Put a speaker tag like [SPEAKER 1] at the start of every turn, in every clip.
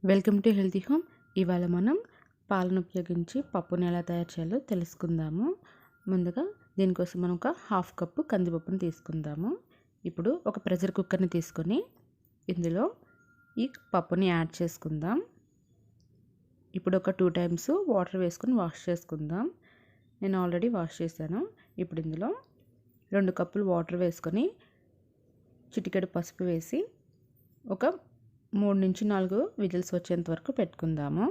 [SPEAKER 1] Welcome to healthy home. ఇవాళ మనం పాలను ఉపయోగించి పప్పుని ఎలా తయారు చేయాలో తెలుసుకుందాము. ముందుగా దీనికోసం మనం ఒక హాఫ్ కప్పు కందిపప్పుని తీసుకుందాము. ఇప్పుడు ఒక ప్రెషర్ కుక్కర్ని తీసుకొని ఇందులో ఈ పప్పుని యాడ్ చేసుకుందాం. ఇప్పుడు ఒక 2 టైమ్స్ వాటర్ వేసుకొని వాష్ చేసుకుందాం. నేను ఆల్రెడీ వాష్ చేశాను. ఇప్పుడు ఇందులో 2 కప్పులు వాటర్ వేసుకొని చిటికెడు పసుపు వేసి ఒక 3 నుంచి 4 విజిల్స్ వచ్చేంత వరకు పెట్టుకుందాము.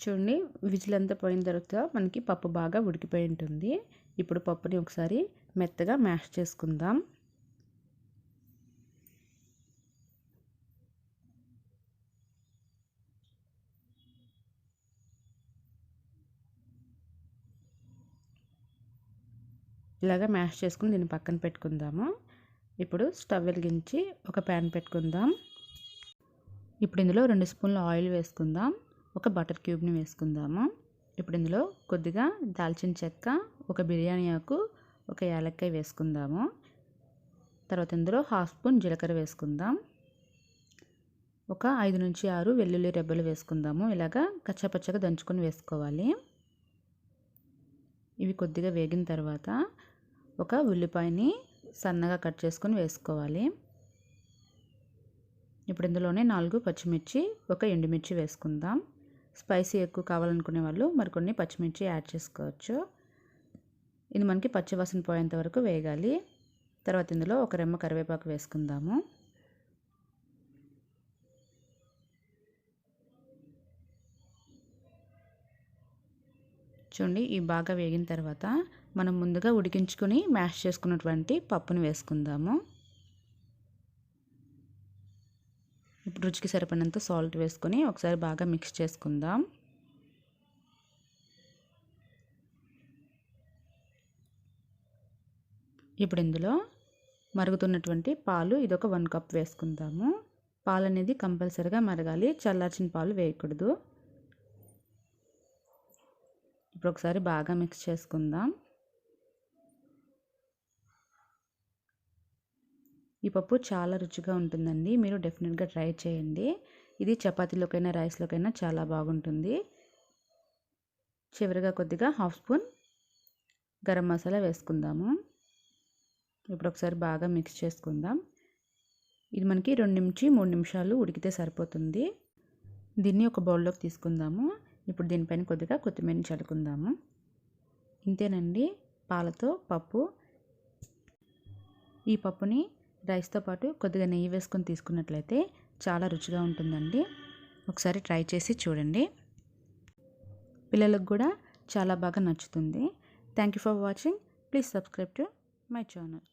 [SPEAKER 1] చూడండి, విజిల్ అంతా పోయిన తర్వాత మనకి పప్పు బాగా ఉడికిపోయి ఉంటుంది. ఇప్పుడు పప్పుని ఒకసారి మెత్తగా మ్యాష్ చేసుకుందాం. ఇలాగా మ్యాష్ చేసుకుని దీన్ని పక్కన పెట్టుకుందాము. ఇప్పుడు స్టవ్ వెలిగించి ఒక ప్యాన్ పెట్టుకుందాం. ఇప్పుడు ఇందులో 2 స్పూన్ల ఆయిల్ వేసుకుందాం. ఒక బటర్ క్యూబ్ని వేసుకుందాము. ఇప్పుడు ఇందులో కొద్దిగా దాల్చిన చెక్క, ఒక బిర్యానీ ఆకు, ఒక యాలక్కాయ వేసుకుందాము. తర్వాత ఇందులో హాఫ్ స్పూన్ జీలకర్ర వేసుకుందాం. ఒక 5 నుంచి 6 వెల్లుల్లి రెబ్బలు వేసుకుందాము. ఇలాగా కచ్చాపచ్చగా దంచుకొని వేసుకోవాలి. ఇవి కొద్దిగా వేగిన తర్వాత ఒక ఉల్లిపాయని సన్నగా కట్ చేసుకొని వేసుకోవాలి. ఇప్పుడు ఇందులోనే 4 పచ్చిమిర్చి, ఒక ఎండుమిర్చి వేసుకుందాం. స్పైసీ ఎక్కువ కావాలనుకునే వాళ్ళు మరికొన్ని పచ్చిమిర్చి యాడ్ చేసుకోవచ్చు. ఇది మనకి పచ్చివాసన పోయేంత వరకు వేగాలి. తర్వాత ఇందులో ఒక రెమ్మ కరివేపాకు వేసుకుందాము. చూడండి, ఈ బాగా వేగిన తర్వాత మనం ముందుగా ఉడికించుకొని మ్యాష్ చేసుకున్నటువంటి పప్పును వేసుకుందాము. ఇప్పుడు రుచికి సరిపడినంత సాల్ట్ వేసుకొని ఒకసారి బాగా మిక్స్ చేసుకుందాం. ఇప్పుడు ఇందులో మరుగుతున్నటువంటి పాలు ఇదొక 1 కప్ వేసుకుందాము. పాలు అనేది కంపల్సరిగా మరగాలి, చల్లార్చిన పాలు వేయకూడదు. ఇప్పుడు ఒకసారి బాగా మిక్స్ చేసుకుందాం. ఈ పప్పు చాలా రుచిగా ఉంటుందండి. మీరు డెఫినెట్గా ట్రై చేయండి. ఇది చపాతీలోకైనా రైస్లోకైనా చాలా బాగుంటుంది. చివరిగా కొద్దిగా హాఫ్ స్పూన్ గరం మసాలా వేసుకుందాము. ఇప్పుడు ఒకసారి బాగా మిక్స్ చేసుకుందాం. ఇది మనకి 2 నుంచి 3 నిమిషాలు ఉడికితే సరిపోతుంది. దీన్ని ఒక బౌల్లోకి తీసుకుందాము. ఇప్పుడు దీనిపైన కొద్దిగా కొత్తిమీరని చల్లుకుందాము. ఇంతేనండి, పాలతో పప్పు. ఈ పప్పుని రైస్తో పాటు కొద్దిగా నెయ్యి వేసుకొని తీసుకున్నట్లయితే చాలా రుచిగా ఉంటుందండి. ఒకసారి ట్రై చేసి చూడండి. పిల్లలకు కూడా చాలా బాగా నచ్చుతుంది. Thank you for watching. Please subscribe to my channel.